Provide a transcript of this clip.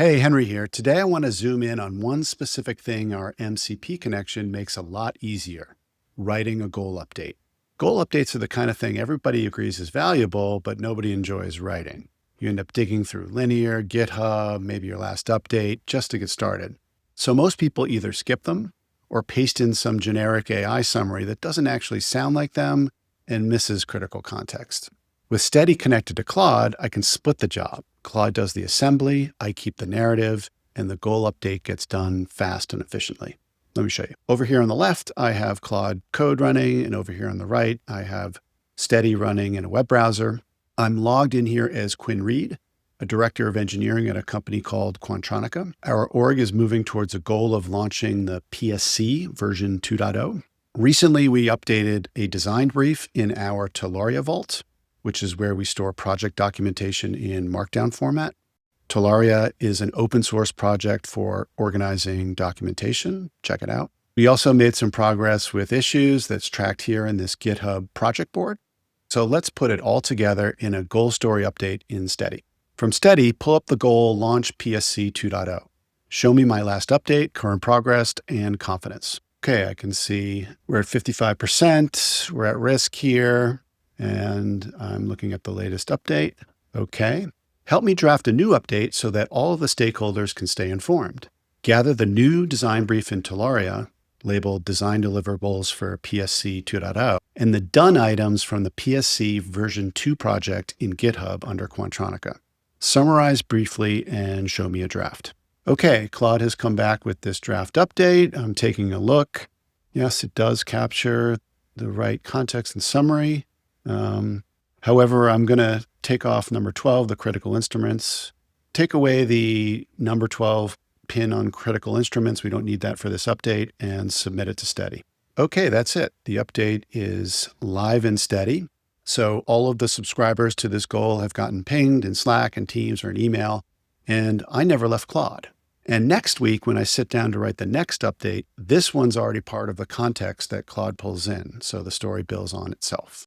Hey, Henry here. Today I want to zoom in on one specific thing our MCP connection makes a lot easier: writing a goal update. Goal updates are the kind of thing everybody agrees is valuable, but nobody enjoys writing. You end up digging through Linear, GitHub, maybe your last update, just to get started. So most people either skip them or paste in some generic AI summary that doesn't actually sound like them and misses critical context. With Steady connected to Claude, I can split the job. Claude does the assembly, I keep the narrative, and the goal update gets done fast and efficiently. Let me show you. Over here on the left, I have Claude Code running, and over here on the right, I have Steady running in a web browser. I'm logged in here as Quinn Reed, a director of engineering at a company called Quantronica. Our org is moving towards a goal of launching the PSC version 2.0. Recently, we updated a design brief in our Tolaria vault, which is where we store project documentation in Markdown format. Tolaria is an open source project for organizing documentation. Check it out. We also made some progress with issues that's tracked here in this GitHub project board. So let's put it all together in a goal story update in Steady. From Steady, pull up the goal Launch PSC 2.0. Show me my last update, current progress, and confidence. Okay, I can see we're at 55%. We're at risk here. And I'm looking at the latest update. Okay. Help me draft a new update so that all of the stakeholders can stay informed. Gather the new design brief in Tolaria, labeled Design Deliverables for PSC 2.0, and the done items from the PSC version 2 project in GitHub under Quantronica. Summarize briefly and show me a draft. Okay, Claude has come back with this draft update. I'm taking a look. Yes, it does capture the right context and summary. However, I'm going to take off number 12, the critical instruments, take away the number 12 pin on critical instruments. We don't need that for this update, and submit it to Steady. Okay, that's it. The update is live and Steady. So all of the subscribers to this goal have gotten pinged in Slack and Teams or an email, and I never left Claude. And next week, when I sit down to write the next update, this one's already part of the context that Claude pulls in. So the story builds on itself.